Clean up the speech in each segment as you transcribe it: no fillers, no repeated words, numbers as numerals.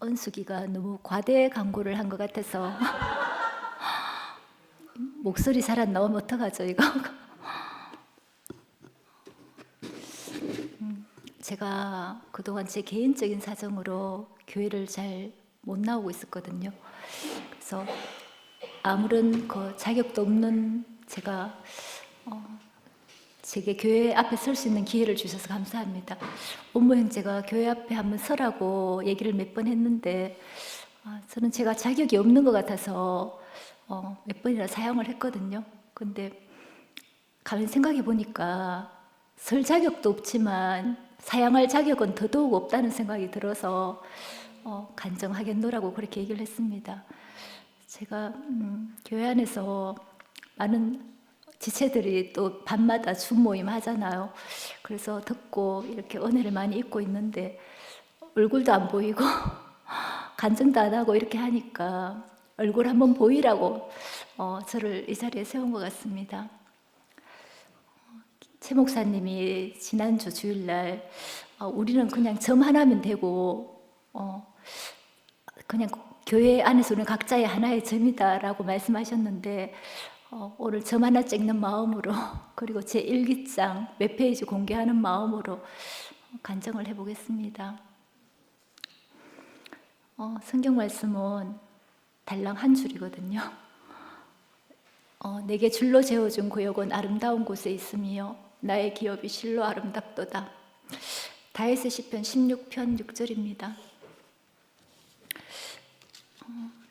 은숙이가 너무 과대 광고를 한 것 같아서 목소리 잘 안 나오면 어떡하죠 이거? 제가 그동안 제 개인적인 사정으로 교회를 잘 못 나오고 있었거든요. 그래서 아무런 그 자격도 없는 제가 제게 교회 앞에 설 수 있는 기회를 주셔서 감사합니다. 업무 형제가 교회 앞에 한번 서라고 얘기를 몇 번 했는데 저는 제가 자격이 없는 것 같아서 몇 번이나 사양을 했거든요. 근데 가만히 생각해 보니까 설 자격도 없지만 사양할 자격은 더더욱 없다는 생각이 들어서 간증하겠노라고 그렇게 얘기를 했습니다. 제가 교회 안에서 많은 지체들이 또 밤마다 줌 모임 하잖아요. 그래서 듣고 이렇게 은혜를 많이 입고 있는데 얼굴도 안 보이고 간증도 안 하고 이렇게 하니까 얼굴 한번 보이라고 저를 이 자리에 세운 것 같습니다. 최 목사님이 지난주 주일날 우리는 그냥 점 하나면 되고 그냥 교회 안에서 우리는 각자의 하나의 점이다라고 말씀하셨는데 오늘 점 하나 찍는 마음으로 그리고 제 일기장 몇 페이지 공개하는 마음으로 간증을 해보겠습니다. 성경 말씀은 달랑 한 줄이거든요. 내게 줄로 재어준 구역은 아름다운 곳에 있으며 나의 기업이 실로 아름답도다. 다윗의 시편 16편 6절입니다.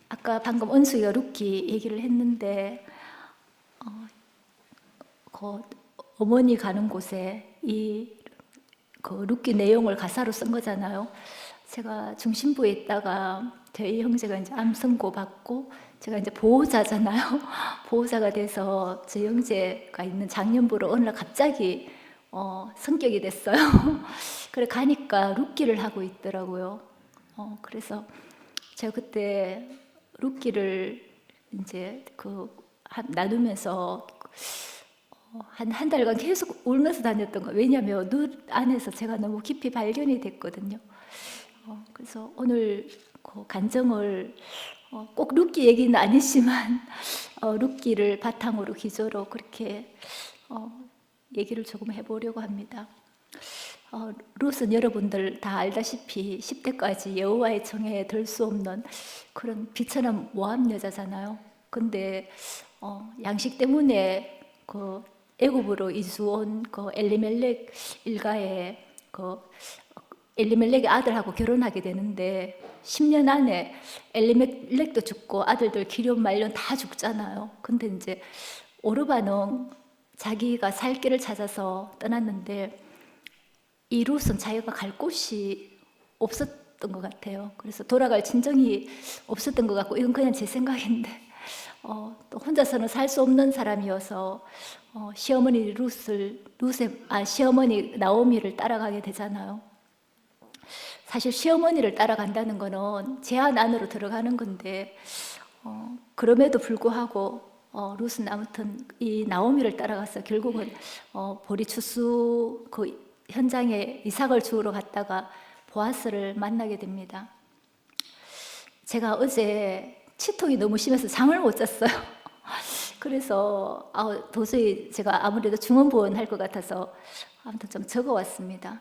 아까 방금 은숙이가 루키 얘기를 했는데 그 어머니 가는 곳에 그 루키 내용을 가사로 쓴 거잖아요. 제가 중심부에 있다가 저희 형제가 이제 암 선고 받고 제가 이제 보호자잖아요. 보호자가 돼서 제 형제가 있는 장년부로 어느 날 갑자기 성격이 됐어요. 그래 가니까 루키를 하고 있더라고요. 그래서 제가 그때 루키를 이제 나누면서 한 달간 계속 울면서 다녔던 거예요. 왜냐하면 눈 안에서 제가 너무 깊이 발견이 됐거든요. 그래서 오늘 그 간증을 꼭 루키 얘기는 아니지만 루키를 바탕으로 기조로 그렇게 얘기를 조금 해보려고 합니다. 룻은 여러분들 다 알다시피 10대까지 여호와의 정에 들 수 없는 그런 비천한 모함 여자잖아요. 근데 양식 때문에 그 애굽으로 이주 온 그 엘리멜렉 일가에 그 엘리멜렉의 아들하고 결혼하게 되는데 10년 안에 엘리멜렉도 죽고 아들들 기련 말년 다 죽잖아요. 근데 이제 오르반은 자기가 살 길을 찾아서 떠났는데 이 룻은 자기가 갈 곳이 없었던 것 같아요. 그래서 돌아갈 진정이 없었던 것 같고 이건 그냥 제 생각인데 또 혼자서는 살 수 없는 사람이어서 시어머니 시어머니 나오미를 따라가게 되잖아요. 사실 시어머니를 따라간다는 거는 제한 안으로 들어가는 건데 그럼에도 불구하고 룻은 아무튼 이 나오미를 따라가서 결국은 보리추수 그 현장에 이삭을 주우러 갔다가 보아스를 만나게 됩니다. 제가 어제 치통이 너무 심해서 잠을 못 잤어요. 그래서 도저히 제가 아무래도 중언부언할 것 같아서 아무튼 좀 적어왔습니다.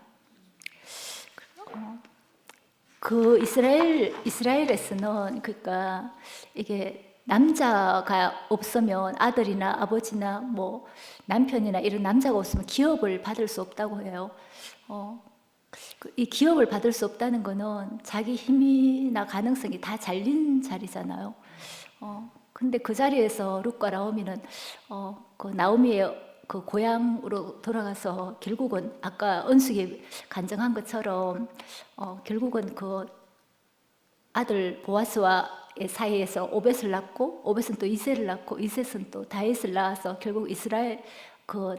그 이스라엘에서는 그러니까 이게 남자가 없으면 아들이나 아버지나 뭐 남편이나 이런 남자가 없으면 기업을 받을 수 없다고 해요. 이 기업을 받을 수 없다는 거는 자기 힘이나 가능성이 다 잘린 자리잖아요. 근데 그 자리에서 룻과 나오미는 그 나오미의 그 고향으로 돌아가서 결국은 아까 은숙이 간증한 것처럼 결국은 그 아들 보아스와의 사이에서 오벳을 낳고 오벳은 또 이셋을 낳고 이셋은 또 다윗을 낳아서 결국 이스라엘 그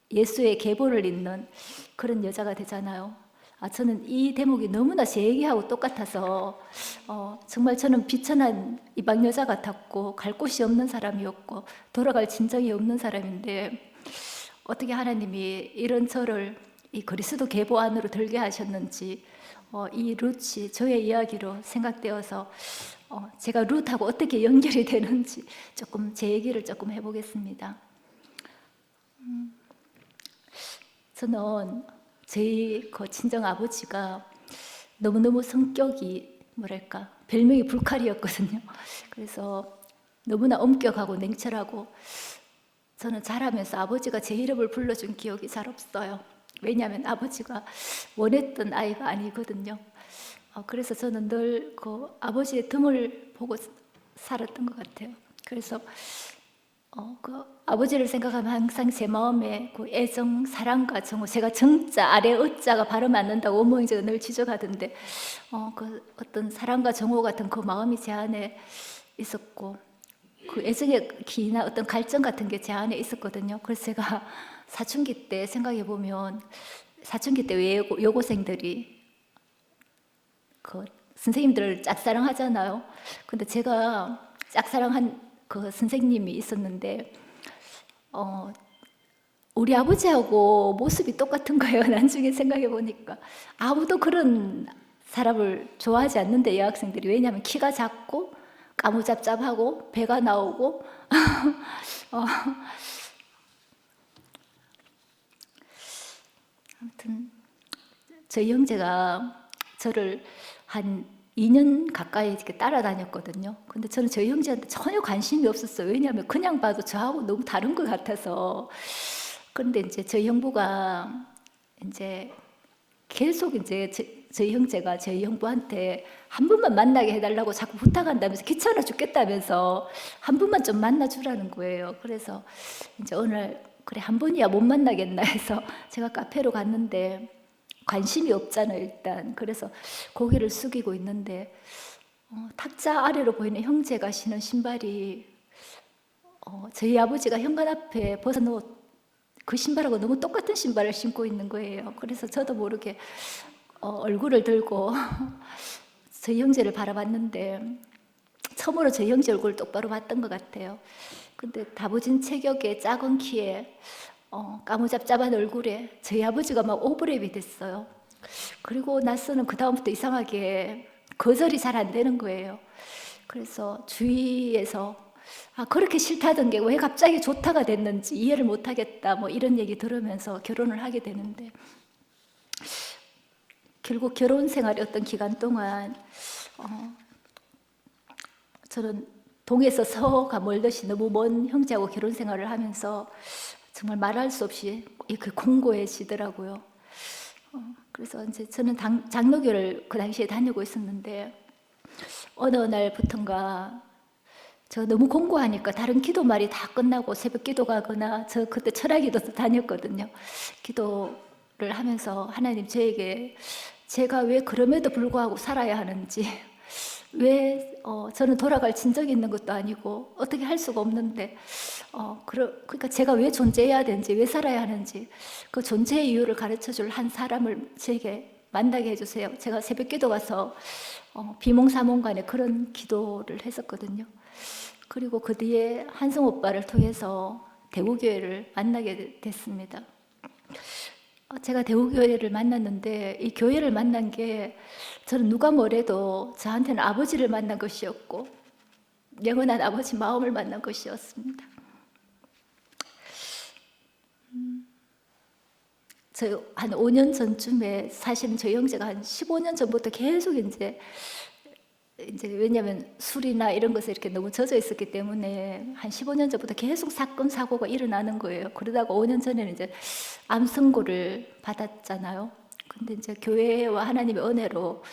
예수의 계보를 잇는 그런 여자가 되잖아요. 저는 이 대목이 너무나 제 얘기하고 똑같아서 정말 저는 비천한 이방 여자 같았고 갈 곳이 없는 사람이었고 돌아갈 진정이 없는 사람인데 어떻게 하나님이 이런 저를 이 그리스도 계보 안으로 들게 하셨는지 이 룻이 저의 이야기로 생각되어서 제가 룻하고 어떻게 연결이 되는지 조금 제 얘기를 조금 해보겠습니다. 저는 저희 그 친정 아버지가 너무너무 성격이 뭐랄까 별명이 불칼이었거든요. 그래서 너무나 엄격하고 냉철하고 저는 자라면서 아버지가 제 이름을 불러준 기억이 잘 없어요. 왜냐하면 아버지가 원했던 아이가 아니거든요. 그래서 저는 늘 그 아버지의 등을 보고 살았던 것 같아요. 그래서 그 아버지를 생각하면 항상 제 마음에 그 애정, 사랑과 정호, 제가 정자 아래 어자가 발음 안 난다고 어머니가 늘 지적하던데 그 어떤 사랑과 정호 같은 그 마음이 제 안에 있었고 그 애정의 기나 어떤 갈증 같은 게 제 안에 있었거든요. 그래서 제가 사춘기 때 생각해 보면 사춘기 때 왜 여고생들이 그 선생님들을 짝사랑하잖아요. 근데 제가 짝사랑한 그 선생님이 있었는데 우리 아버지하고 모습이 똑같은 거예요. 나중에 생각해 보니까 아무도 그런 사람을 좋아하지 않는데 여학생들이 왜냐하면 키가 작고 까무잡잡하고 배가 나오고 아무튼 저희 형제가 저를 한 2년 가까이 이렇게 따라다녔거든요. 근데 저는 저희 형제한테 전혀 관심이 없었어요. 왜냐하면 그냥 봐도 저하고 너무 다른 것 같아서. 그런데 이제 저희 형부가 이제 계속 이제 저희 형제가 저희 형부한테 한 번만 만나게 해달라고 자꾸 부탁한다면서 귀찮아 죽겠다면서 한 번만 좀 만나주라는 거예요. 그래서 이제 어느 날 그래 한 번이야 못 만나겠나 해서 제가 카페로 갔는데 관심이 없잖아요 일단. 그래서 고개를 숙이고 있는데 탁자 아래로 보이는 형제가 신은 신발이 저희 아버지가 현관 앞에 벗어놓은 그 신발하고 너무 똑같은 신발을 신고 있는 거예요. 그래서 저도 모르게 얼굴을 들고 저희 형제를 바라봤는데 처음으로 저희 형제 얼굴을 똑바로 봤던 것 같아요. 근데 다부진 체격에 작은 키에 까무잡잡한 얼굴에 저희 아버지가 막 오버랩이 됐어요. 그리고 나서는 그 다음부터 이상하게 거절이 잘 안 되는 거예요. 그래서 주위에서 그렇게 싫다던 게 왜 갑자기 좋다가 됐는지 이해를 못 하겠다 뭐 이런 얘기 들으면서 결혼을 하게 되는데 결국 결혼 생활의 어떤 기간 동안 저는 동에서 서가 멀듯이 너무 먼 형제하고 결혼 생활을 하면서 정말 말할 수 없이 그 공고해지더라고요. 그래서 이제 저는 장로교를 그 당시에 다니고 있었는데 어느 날부턴가 저 너무 공고하니까 다른 기도 말이 다 끝나고 새벽 기도 가거나 저 그때 철학기도도 다녔거든요. 기도를 하면서 하나님 저에게 제가 왜 그럼에도 불구하고 살아야 하는지 왜 저는 돌아갈 친정이 있는 것도 아니고 어떻게 할 수가 없는데 그러니까 제가 왜 존재해야 되는지 왜 살아야 하는지 그 존재의 이유를 가르쳐줄 한 사람을 제게 만나게 해주세요. 제가 새벽 기도 가서 비몽사몽간에 그런 기도를 했었거든요. 그리고 그 뒤에 한성 오빠를 통해서 대구교회를 만나게 됐습니다. 제가 대구교회를 만났는데 이 교회를 만난 게 저는 누가 뭐래도 저한테는 아버지를 만난 것이었고 영원한 아버지 마음을 만난 것이었습니다. 저 한 5년 전쯤에 사실은 저희 형제가 한 15년 전부터 계속 이제 왜냐하면 술이나 이런 것에 이렇게 너무 젖어 있었기 때문에 한 15년 전부터 계속 사건 사고가 일어나는 거예요. 그러다가 5년 전에는 이제 암 선고를 받았잖아요. 근데 이제 교회와 하나님의 은혜로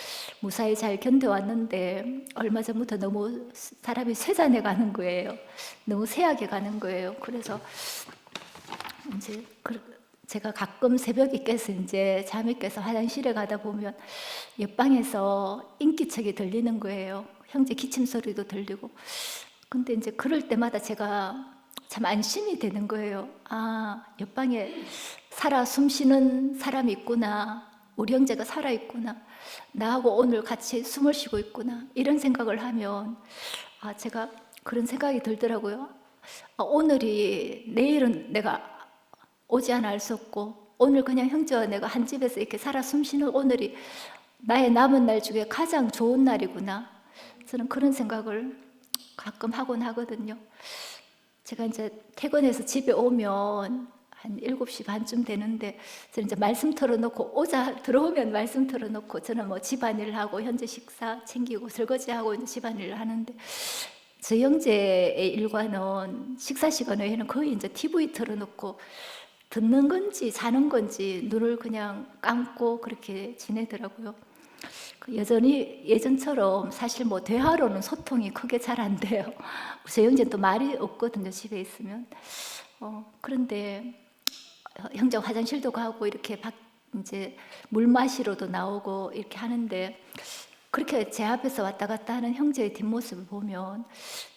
무사히 잘 견뎌왔는데 얼마 전부터 너무 사람이 쇠잔해 가는 거예요. 너무 쇠하게 가는 거예요. 그래서 이제 제가 가끔 새벽에 깨서 이제 잠이 깨서 화장실에 가다 보면 옆방에서 인기척이 들리는 거예요. 형제 기침 소리도 들리고. 근데 이제 그럴 때마다 제가 참 안심이 되는 거예요. 옆방에 살아 숨쉬는 사람이 있구나. 우리 형제가 살아 있구나. 나하고 오늘 같이 숨을 쉬고 있구나. 이런 생각을 하면 제가 그런 생각이 들더라고요. 오늘이 내일은 내가 오지 않아 알 수 없고 오늘 그냥 형제와 내가 한 집에서 이렇게 살아 숨쉬는 오늘이 나의 남은 날 중에 가장 좋은 날이구나. 저는 그런 생각을 가끔 하곤 하거든요. 제가 이제 퇴근해서 집에 오면 한 7시 반쯤 되는데 저는 이제 말씀 틀어놓고 들어오면 말씀 틀어놓고 저는 뭐 집안일 하고 현재 식사 챙기고 설거지하고 이제 집안일을 하는데 저희 형제의 일과는 식사 시간 외에는 거의 이제 TV 틀어놓고 듣는 건지 자는 건지 눈을 그냥 감고 그렇게 지내더라고요. 여전히 예전처럼 사실 뭐 대화로는 소통이 크게 잘 안 돼요. 저희 형제는 또 말이 없거든요, 집에 있으면. 그런데 형제 화장실도 가고 이렇게 이제 물 마시러도 나오고 이렇게 하는데 그렇게 제 앞에서 왔다 갔다 하는 형제의 뒷모습을 보면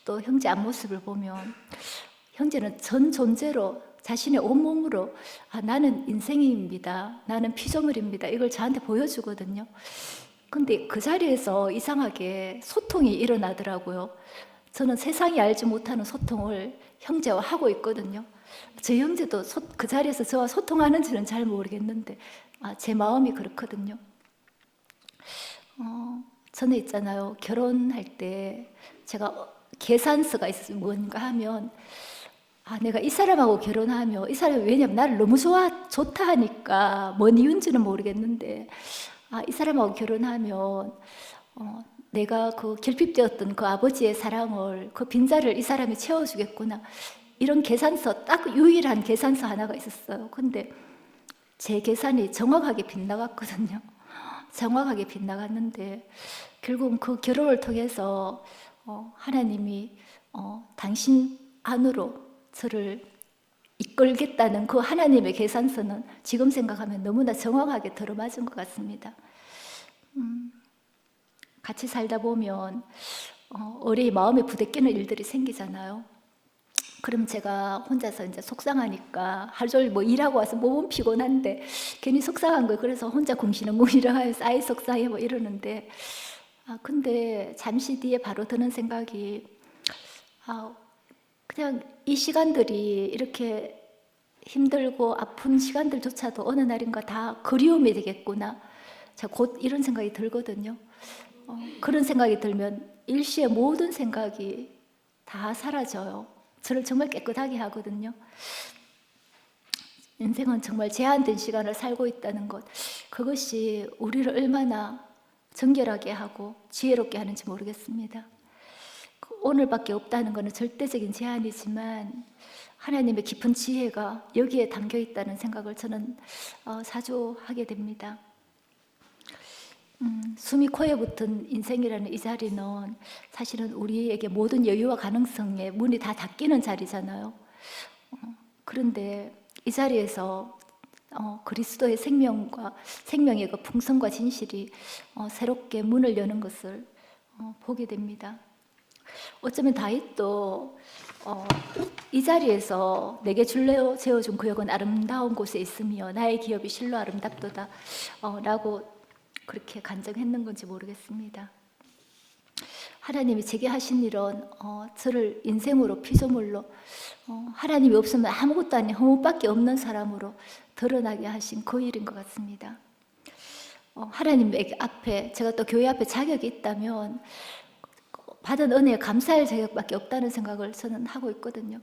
또 형제 앞모습을 보면 형제는 전 존재로 자신의 온몸으로 나는 인생입니다. 나는 피조물입니다. 이걸 저한테 보여주거든요. 근데 그 자리에서 이상하게 소통이 일어나더라고요. 저는 세상이 알지 못하는 소통을 형제와 하고 있거든요. 제 형제도 그 자리에서 저와 소통하는지는 잘 모르겠는데 제 마음이 그렇거든요. 전에 있잖아요. 결혼할 때 제가 계산서가 있어요. 뭔가 하면 내가 이 사람하고 결혼하면 이 사람이 왜냐면 나를 너무 좋다 하니까 뭔 이유인지는 모르겠는데 이 사람하고 결혼하면 내가 그 결핍되었던 그 아버지의 사랑을 그 빈자리를 이 사람이 채워주겠구나 이런 계산서 딱 유일한 계산서 하나가 있었어요. 근데 제 계산이 정확하게 빗나갔거든요. 정확하게 빗나갔는데 결국은 그 결혼을 통해서 하나님이 당신 안으로 저를 이끌겠다는 그 하나님의 계산서는 지금 생각하면 너무나 정확하게 들어맞은 것 같습니다. 같이 살다 보면 어뢰 마음에 부대끼는 일들이 생기잖아요. 그럼 제가 혼자서 이제 속상하니까 하루 종일 뭐 일하고 와서 몸은 피곤한데 괜히 속상한 거예요. 그래서 혼자 궁시렁궁시렁 하면서 아이 속상해 뭐 이러는데 근데 잠시 뒤에 바로 드는 생각이 그냥 이 시간들이 이렇게 힘들고 아픈 시간들조차도 어느 날인가 다 그리움이 되겠구나. 제가 곧 이런 생각이 들거든요. 그런 생각이 들면 일시에 모든 생각이 다 사라져요. 저를 정말 깨끗하게 하거든요. 인생은 정말 제한된 시간을 살고 있다는 것, 그것이 우리를 얼마나 정결하게 하고 지혜롭게 하는지 모르겠습니다. 오늘밖에 없다는 것은 절대적인 제한이지만 하나님의 깊은 지혜가 여기에 담겨 있다는 생각을 저는 자주 하게 됩니다. 숨이 코에 붙은 인생이라는 이 자리는 사실은 우리에게 모든 여유와 가능성의 문이 다 닫히는 자리잖아요. 그런데 이 자리에서 그리스도의 생명의 그 풍성과 진실이 새롭게 문을 여는 것을 보게 됩니다. 어쩌면 다윗도 이 자리에서 내게 줄로 재어준 구역은 아름다운 곳에 있으며 나의 기업이 실로 아름답도다 라고 그렇게 간증했는 건지 모르겠습니다. 하나님이 제게 하신 일은 저를 인생으로 피조물로 하나님이 없으면 아무것도 아닌 허무밖에 없는 사람으로 드러나게 하신 그 일인 것 같습니다. 하나님 앞에 제가 또 교회 앞에 자격이 있다면 받은 은혜에 감사할 자격밖에 없다는 생각을 저는 하고 있거든요.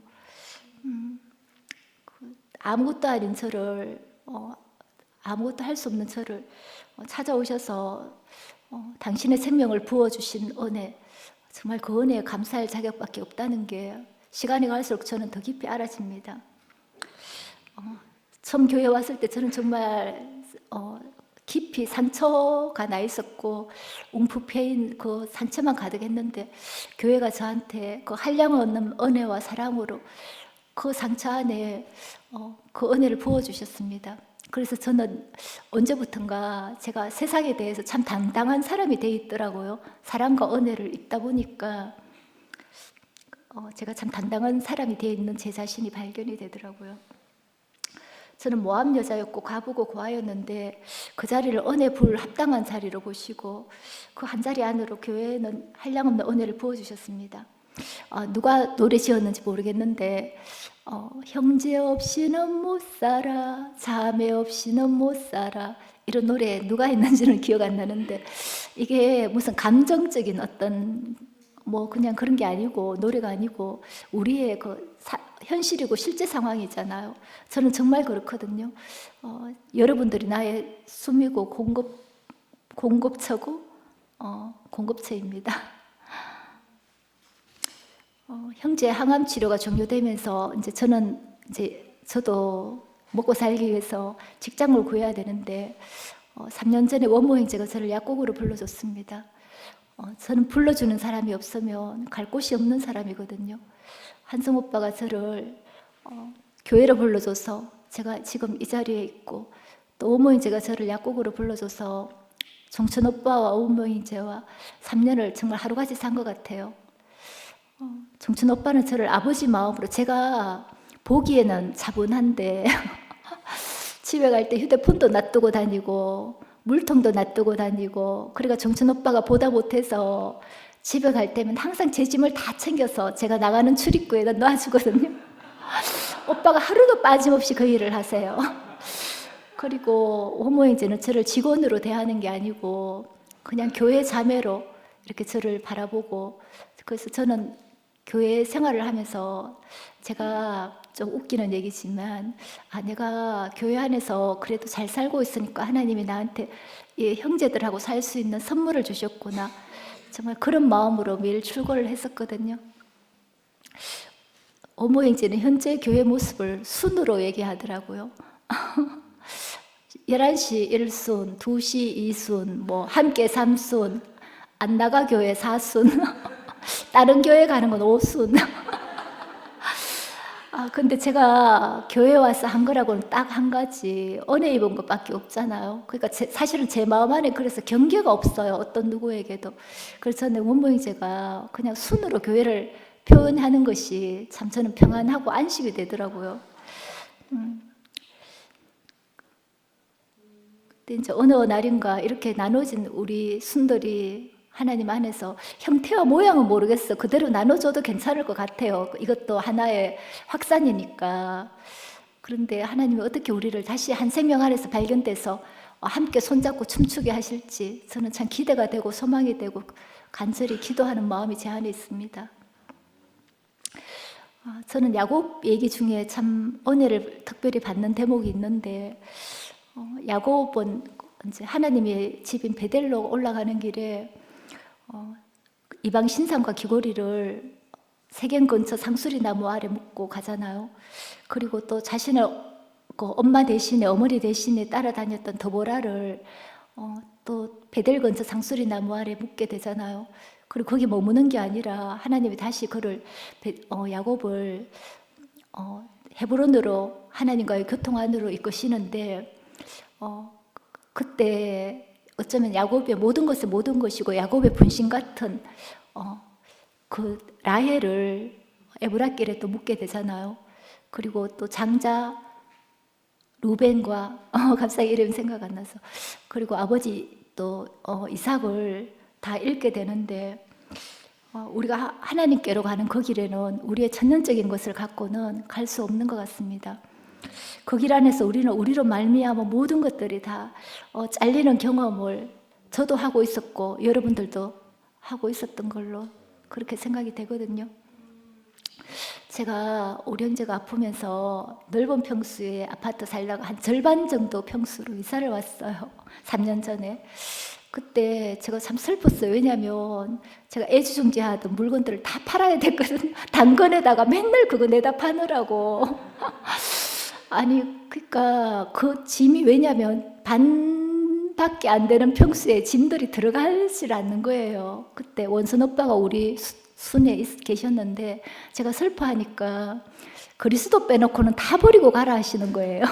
아무것도 아닌 저를 아무것도 할 수 없는 저를 찾아오셔서 당신의 생명을 부어주신 은혜, 정말 그 은혜에 감사할 자격밖에 없다는 게 시간이 갈수록 저는 더 깊이 알아집니다. 처음 교회 왔을 때 저는 정말 깊이 상처가 나 있었고 웅푸페인 그 상처만 가득했는데 교회가 저한테 그 한량없는 은혜와 사랑으로 그 상처 안에 그 은혜를 부어주셨습니다. 그래서 저는 언제부턴가 제가 세상에 대해서 참 당당한 사람이 돼 있더라고요. 사랑과 은혜를 입다 보니까 제가 참 당당한 사람이 돼 있는 제 자신이 발견이 되더라고요. 저는 모함 여자였고 과부고 고아였는데 그 자리를 은혜 부을 합당한 자리로 보시고 그 한 자리 안으로 교회는 한량없는 은혜를 부어주셨습니다. 누가 노래 지었는지 모르겠는데 형제 없이는 못 살아, 자매 없이는 못 살아, 이런 노래 누가 했는지는 기억 안 나는데, 이게 무슨 감정적인 어떤 뭐 그냥 그런 게 아니고, 노래가 아니고 우리의 현실이고 실제 상황이잖아요. 저는 정말 그렇거든요. 여러분들이 나의 숨이고 공급처고 공급처입니다. 형제 항암 치료가 종료되면서 저도 먹고 살기 위해서 직장을 구해야 되는데 3년 전에 원모 형제가 저를 약국으로 불러줬습니다. 저는 불러주는 사람이 없으면 갈 곳이 없는 사람이거든요. 한성 오빠가 저를 교회로 불러줘서 제가 지금 이 자리에 있고, 또 원모 형제가 저를 약국으로 불러줘서 종천 오빠와 원모 형제와 3년을 정말 하루같이 산 것 같아요. 종천 오빠는 저를 아버지 마음으로, 제가 보기에는 차분한데 집에 갈 때 휴대폰도 놔두고 다니고 물통도 놔두고 다니고, 그러니까 종천 오빠가 보다 못해서 집에 갈 때면 항상 제 짐을 다 챙겨서 제가 나가는 출입구에다 놔주거든요. 오빠가 하루도 빠짐없이 그 일을 하세요. 그리고 원모 형제는 저를 직원으로 대하는 게 아니고 그냥 교회 자매로 이렇게 저를 바라보고, 그래서 저는 교회 생활을 하면서, 제가 좀 웃기는 얘기지만, 내가 교회 안에서 그래도 잘 살고 있으니까 하나님이 나한테 이 형제들하고 살 수 있는 선물을 주셨구나, 정말 그런 마음으로 매일 출근을 했었거든요. 어머 형제는 현재 교회 모습을 순으로 얘기하더라고요. 11시 1순, 2시 2순, 뭐 함께 3순, 안 나가 교회 4순, 다른 교회 가는 건 5순. 근데 제가 교회 와서 한 거라고는 딱 한 가지, 은혜 입은 것밖에 없잖아요. 그러니까 사실은 제 마음 안에 그래서 경계가 없어요, 어떤 누구에게도. 그래서 저는 원모 형제가 그냥 순으로 교회를 표현하는 것이 참 저는 평안하고 안식이 되더라고요. 근데 이제 어느 날인가 이렇게 나눠진 우리 순들이 하나님 안에서, 형태와 모양은 모르겠어, 그대로 나눠줘도 괜찮을 것 같아요. 이것도 하나의 확산이니까. 그런데 하나님이 어떻게 우리를 다시 한 생명 안에서 발견돼서 함께 손잡고 춤추게 하실지 저는 참 기대가 되고 소망이 되고 간절히 기도하는 마음이 제 안에 있습니다. 저는 야곱 얘기 중에 참 은혜를 특별히 받는 대목이 있는데, 야곱은 이제 하나님의 집인 베델로 올라가는 길에 이방 신상과 귀고리를 세겜 근처 상수리 나무 아래 묶고 가잖아요. 그리고 또 자신을 엄마 대신에, 어머니 대신에 따라다녔던 더보라를 또 베델 근처 상수리 나무 아래 묶게 되잖아요. 그리고 거기 머무는 게 아니라 하나님이 다시 그를 야곱을 헤브론으로, 하나님과의 교통 안으로 이끄시는데, 그때 어쩌면 야곱의 모든 것이 모든 것이고 야곱의 분신 같은 그 라헬을 에브라길에 또 묻게 되잖아요. 그리고 또 장자 루벤과 갑자기 이름 생각 안 나서, 그리고 아버지 또 이삭을 다 잃게 되는데, 우리가 하나님께로 가는 그 길에는 우리의 천년적인 것을 갖고는 갈 수 없는 것 같습니다. 그 길 안에서 우리는 우리로 말미암아 모든 것들이 다 잘리는 경험을 저도 하고 있었고 여러분들도 하고 있었던 걸로 그렇게 생각이 되거든요. 제가 우리 형제가 아프면서 넓은 평수의 아파트 살다가 한 절반 정도 평수로 이사를 왔어요. 3년 전에. 그때 제가 참 슬펐어요. 왜냐하면 제가 애지중지하던 물건들을 다 팔아야 됐거든요. 당근에다가 맨날 그거 내다 파느라고. 아니, 그러니까 그 짐이, 왜냐하면 반밖에 안 되는 평수에 짐들이 들어가질 않는 거예요. 그때 원순 오빠가 우리 순에 계셨는데 제가 슬퍼하니까 그리스도 빼놓고는 다 버리고 가라 하시는 거예요.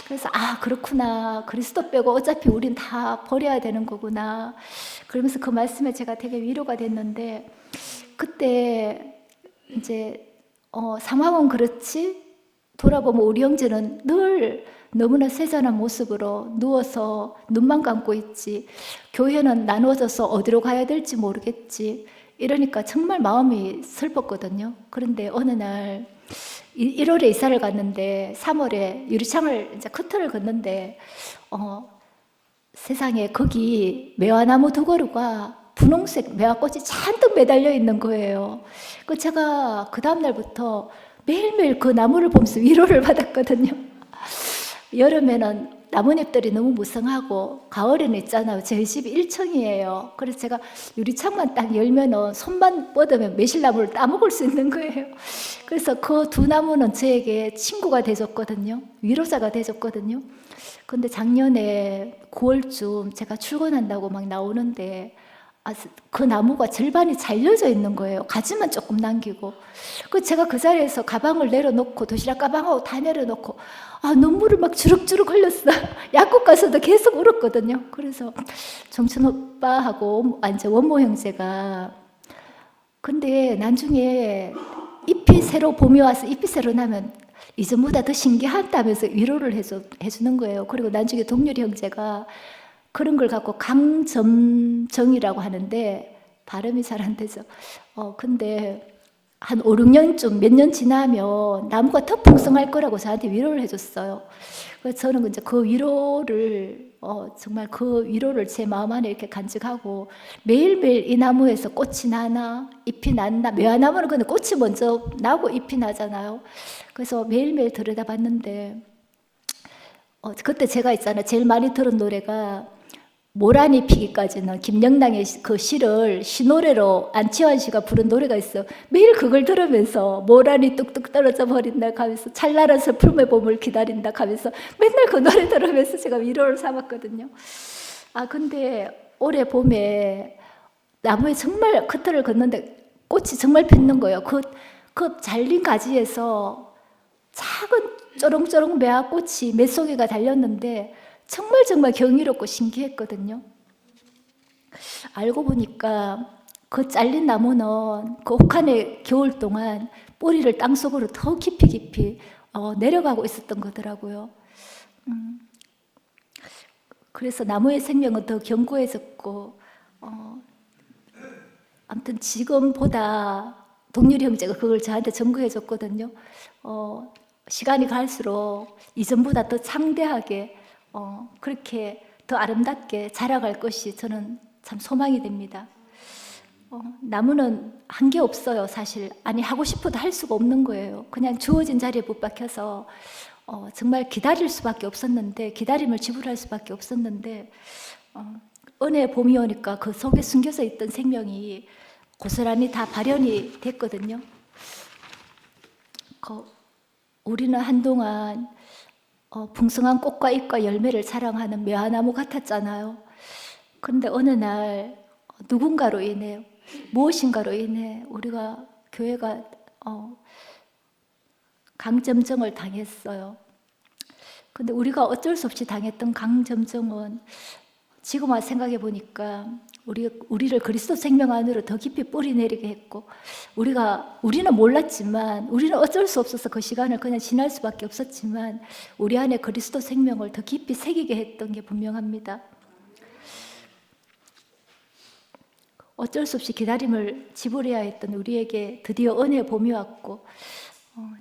그래서 그렇구나, 그리스도 빼고 어차피 우린 다 버려야 되는 거구나, 그러면서 그 말씀에 제가 되게 위로가 됐는데, 그때 이제 상황은 그렇지 돌아보면 우리 형제는 늘 너무나 세잔한 모습으로 누워서 눈만 감고 있지, 교회는 나누어져서 어디로 가야 될지 모르겠지, 이러니까 정말 마음이 슬펐거든요. 그런데 어느 날 1월에 이사를 갔는데 3월에 유리창을 이제 커튼을 걷는데 세상에 거기 매화나무 두 그루가 분홍색 매화꽃이 잔뜩 매달려 있는 거예요. 제가 그 다음 날부터 매일매일 그 나무를 보면서 위로를 받았거든요. 여름에는 나뭇잎들이 너무 무성하고 가을에는 있잖아요. 저희 집이 1층이에요. 그래서 제가 유리창만 딱 열면은 손만 뻗으면 매실나무를 따먹을 수 있는 거예요. 그래서 그 두 나무는 저에게 친구가 돼줬거든요. 위로자가 돼줬거든요. 근데 작년에 9월쯤 제가 출근한다고 막 나오는데 그 나무가 절반이 잘려져 있는 거예요. 가지만 조금 남기고. 제가 그 자리에서 가방을 내려놓고 도시락 가방하고 다 내려놓고 눈물을 막 주룩주룩 흘렸어요. 약국 가서도 계속 울었거든요. 그래서 정춘 오빠하고 이제 원모 형제가 근데 나중에 잎이 새로 봄이 와서 잎이 새로 나면 이전보다 더 신기하다면서 위로를 해주는 거예요. 그리고 나중에 동률이 형제가 그런 걸 갖고 강점정이라고 하는데 발음이 잘 안 되죠. 근데 한 5, 6년쯤 몇 년 지나면 나무가 더 풍성할 거라고 저한테 위로를 해줬어요. 그래서 저는 이제 그 위로를 정말 그 위로를 제 마음 안에 이렇게 간직하고 매일매일 이 나무에서 꽃이 나나 잎이 난다. 매화나무는 근데 꽃이 먼저 나고 잎이 나잖아요. 그래서 매일매일 들여다봤는데 그때 제가 있잖아요. 제일 많이 들은 노래가 모란이 피기까지는 김영랑의 그 시를 시노래로 안치환 씨가 부른 노래가 있어요. 매일 그걸 들으면서 모란이 뚝뚝 떨어져 버린다 하면서 찰나란 슬픔의 봄을 기다린다 하면서 맨날 그 노래 들으면서 제가 위로를 삼았거든요. 근데 올해 봄에 나무에 정말 커튼을 걷는데 꽃이 정말 폈는 거예요. 그 잘린 가지에서 작은 쪼롱쪼롱 매화꽃이 몇 송이가 달렸는데 정말 경이롭고 신기했거든요. 알고 보니까 그 잘린 나무는 그 혹한의 겨울 동안 뿌리를 땅속으로 더 깊이 내려가고 있었던 거더라고요. 그래서 나무의 생명은 더 견고해졌고 아무튼 지금보다 동률이 형제가 그걸 저한테 전거해 줬거든요. 시간이 갈수록 이전보다 더 창대하게 그렇게 더 아름답게 자라갈 것이 저는 참 소망이 됩니다. 나무는 한 게 없어요, 사실. 하고 싶어도 할 수가 없는 거예요. 그냥 주어진 자리에 못 박혀서 정말 기다릴 수밖에 없었는데, 기다림을 지불할 수밖에 없었는데, 은혜의 봄이 오니까 그 속에 숨겨져 있던 생명이 고스란히 다 발현이 됐거든요. 우리는 한동안 풍성한 꽃과 잎과 열매를 자랑하는 매화나무 같았잖아요. 그런데 어느 날 누군가로 인해 무엇인가로 인해 우리가 교회가 강점정을 당했어요. 근데 우리가 어쩔 수 없이 당했던 강점정은 지금 와서 생각해 보니까 우리를 그리스도 생명 안으로 더 깊이 뿌리 내리게 했고 우리는 몰랐지만 우리는 어쩔 수 없어서 그 시간을 그냥 지날 수밖에 없었지만 우리 안에 그리스도 생명을 더 깊이 새기게 했던 게 분명합니다. 어쩔 수 없이 기다림을 지불해야 했던 우리에게 드디어 은혜의 봄이 왔고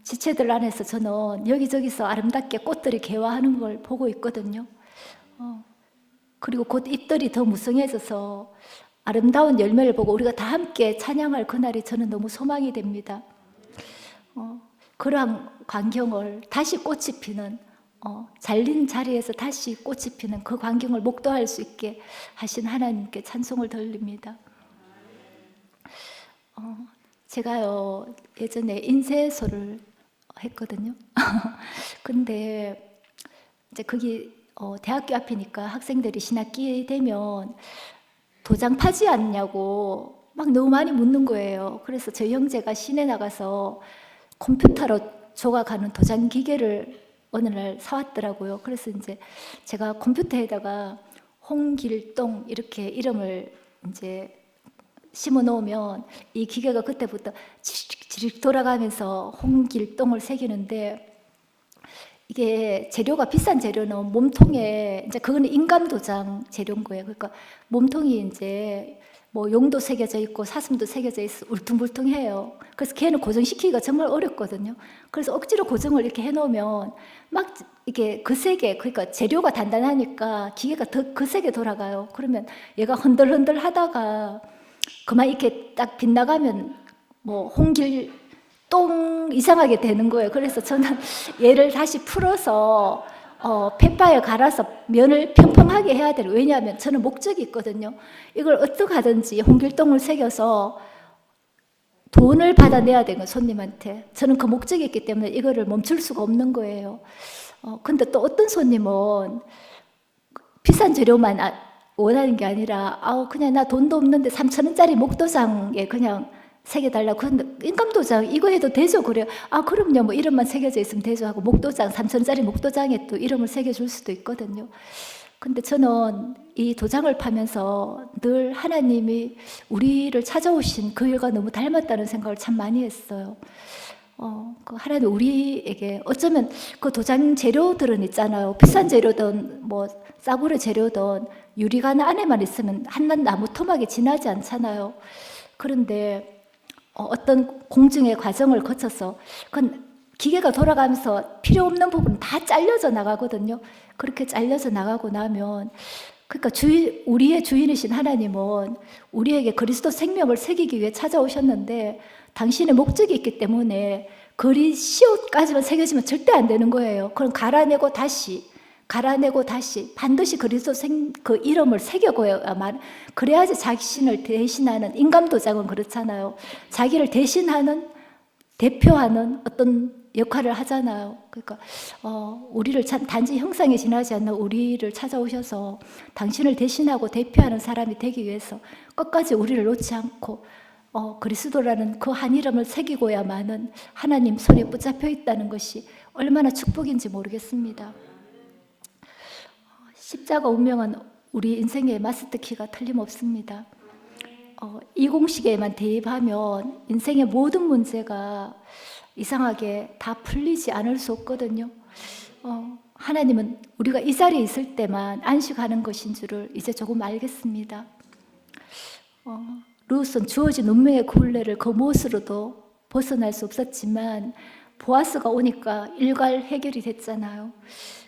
지체들 안에서 저는 여기저기서 아름답게 꽃들이 개화하는 걸 보고 있거든요. 그리고 곧 잎들이 더 무성해져서 아름다운 열매를 보고 우리가 다 함께 찬양할 그날이 저는 너무 소망이 됩니다. 그러한 광경을 다시 꽃이 피는 잘린 자리에서 다시 꽃이 피는 그 광경을 목도할 수 있게 하신 하나님께 찬송을 돌립니다. 제가요 예전에 인쇄소를 했거든요. 근데 이제 거기 대학교 앞이니까 학생들이 신학기 되면 도장 파지 않냐고 막 너무 많이 묻는 거예요. 그래서 저희 형제가 시내 나가서 컴퓨터로 조각하는 도장 기계를 어느 날 사왔더라고요. 그래서 이제 제가 컴퓨터에다가 홍길동 이렇게 이름을 이제 심어 놓으면 이 기계가 그때부터 지릭지릭 돌아가면서 홍길동을 새기는데 이게 재료가 비싼 재료는 몸통에 이제 그거는 인감 도장 재료인 거예요. 그러니까 몸통이 이제 뭐 용도 새겨져 있고 사슴도 새겨져 있어 울퉁불퉁해요. 그래서 걔는 고정시키기가 정말 어렵거든요. 그래서 억지로 고정을 이렇게 해놓으면 막 이게 거세게, 그러니까 재료가 단단하니까 기계가 더 거세게 돌아가요. 그러면 얘가 흔들흔들 하다가 그만 이렇게 딱 빗나가면 뭐 홍길 똥 이상하게 되는 거예요. 그래서 저는 얘를 다시 풀어서 팻바에 갈아서 면을 평평하게 해야 돼요. 왜냐하면 저는 목적이 있거든요. 이걸 어떻게 하든지 홍길동을 새겨서 돈을 받아내야 되는 거예요, 손님한테. 저는 그 목적이 있기 때문에 이거를 멈출 수가 없는 거예요. 근데 또 어떤 손님은 비싼 재료만 원하는 게 아니라 그냥 나 돈도 없는데 3,000원짜리 목도장에 그냥 새겨달라고. 근데 인감도장 이거 해도 되죠? 그래요. 그럼요. 뭐 이름만 새겨져 있으면 되죠 하고 목도장 3,000원짜리 목도장에 또 이름을 새겨줄 수도 있거든요. 근데 저는 이 도장을 파면서 늘 하나님이 우리를 찾아오신 그 일과 너무 닮았다는 생각을 참 많이 했어요. 그 하나님 우리에게 어쩌면 그 도장 재료들은 있잖아요. 비싼 재료든 뭐 싸구려 재료든 유리관 안에만 있으면 한낱 나무 토막이 지나지 않잖아요. 그런데 어떤 공증의 과정을 거쳐서 그건 기계가 돌아가면서 필요 없는 부분은 다 잘려져 나가거든요. 그렇게 잘려져 나가고 나면 그러니까 우리의 주인이신 하나님은 우리에게 그리스도 생명을 새기기 위해 찾아오셨는데 당신의 목적이 있기 때문에 그리 시옷까지만 새겨지면 절대 안 되는 거예요. 그럼 갈아내고 다시 반드시 그리스도 그 이름을 새겨고야만 그래야지 자신을 대신하는 인감도장은 그렇잖아요. 자기를 대신하는 대표하는 어떤 역할을 하잖아요. 그러니까 우리를 단지 형상에 지나지 않는 우리를 찾아오셔서 당신을 대신하고 대표하는 사람이 되기 위해서 끝까지 우리를 놓지 않고 그리스도라는 그 한 이름을 새기고야만은 하나님 손에 붙잡혀 있다는 것이 얼마나 축복인지 모르겠습니다. 십자가 운명은 우리 인생의 마스터키가 틀림없습니다. 이 공식에만 대입하면 인생의 모든 문제가 이상하게 다 풀리지 않을 수 없거든요. 하나님은 우리가 이 자리에 있을 때만 안식하는 것인 줄을 이제 조금 알겠습니다. 룻은 주어진 운명의 굴레를 그 무엇으로도 벗어날 수 없었지만 보아스가 오니까 일괄 해결이 됐잖아요.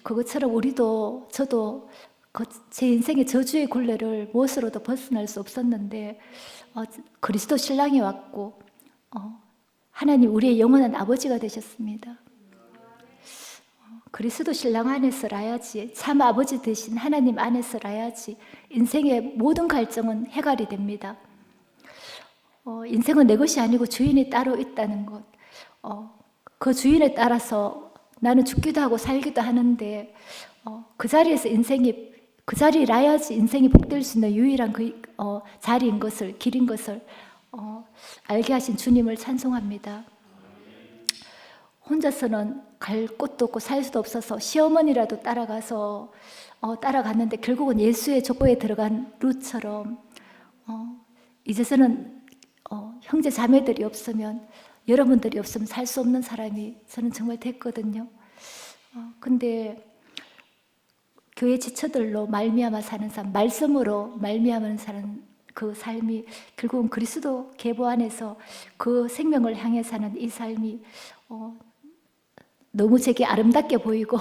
그것처럼 저도 제 인생의 저주의 굴레를 무엇으로도 벗어날 수 없었는데 그리스도 신랑이 왔고 하나님 우리의 영원한 아버지가 되셨습니다. 그리스도 신랑 안에서라야지 참 아버지 되신 하나님 안에서라야지 인생의 모든 갈증은 해결이 됩니다. 인생은 내 것이 아니고 주인이 따로 있다는 것. 그 주인에 따라서 나는 죽기도 하고 살기도 하는데 그 자리에서 그 자리라야지 인생이 복될 수 있는 유일한 자리인 것을, 길인 것을 알게 하신 주님을 찬송합니다. 혼자서는 갈 곳도 없고 살 수도 없어서 시어머니라도 따라갔는데 결국은 예수의 족보에 들어간 룻처럼 이제서는 형제 자매들이 없으면 여러분들이 없으면 살 수 없는 사람이 저는 정말 됐거든요. 근데 교회 지처들로 말미암아 사는 삶, 말씀으로 말미암아 사는 그 삶이 결국은 그리스도 계보 안에서 그 생명을 향해 사는 이 삶이 너무 제게 아름답게 보이고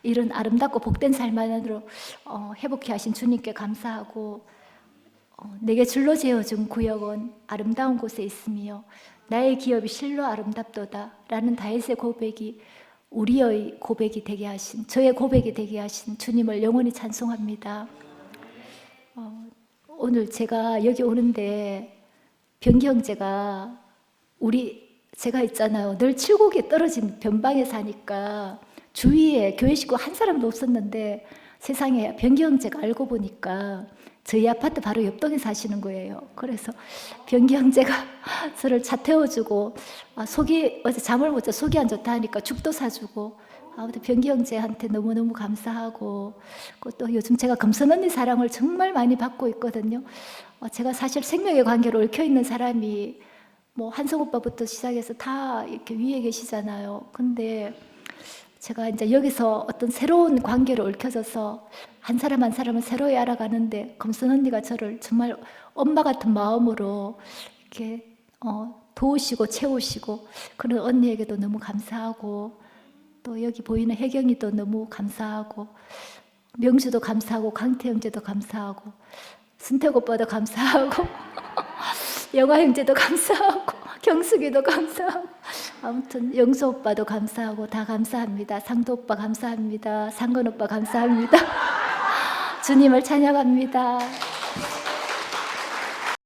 이런 아름답고 복된 삶 안으로 회복해 하신 주님께 감사하고 내게 줄로 재어준 구역은 아름다운 곳에 있으며 나의 기업이 실로 아름답도다 라는 다윗의 고백이 우리의 고백이 되게 하신, 저의 고백이 되게 하신 주님을 영원히 찬송합니다. 오늘 제가 여기 오는데 병기 형제가 제가 있잖아요. 늘 칠곡에 떨어진 변방에 사니까 주위에 교회 식구 한 사람도 없었는데 세상에 병기 형제가 알고 보니까 저희 아파트 바로 옆동에 사시는 거예요. 그래서 병기 형제가 저를 차 태워주고 어제 잠을 못 자 속이 안 좋다 하니까 죽도 사주고 아무튼 병기 형제한테 너무너무 감사하고 또 요즘 제가 금선 언니 사랑을 정말 많이 받고 있거든요. 제가 사실 생명의 관계로 얽혀있는 사람이 뭐 한성 오빠부터 시작해서 다 이렇게 위에 계시잖아요. 근데 제가 이제 여기서 어떤 새로운 관계로 얽혀져서 한 사람 한 사람을 새로이 알아가는데 금순 언니가 저를 정말 엄마 같은 마음으로 이렇게 도우시고 채우시고, 그런 언니에게도 너무 감사하고, 또 여기 보이는 혜경이도 너무 감사하고, 명주도 감사하고, 강태 형제도 감사하고, 순택 오빠도 감사하고 영화 형제도 감사하고, 경숙이도 감사하고, 아무튼 영수 오빠도 감사하고, 다 감사합니다. 상도 오빠 감사합니다. 상건 오빠 감사합니다. 주님을 찬양합니다.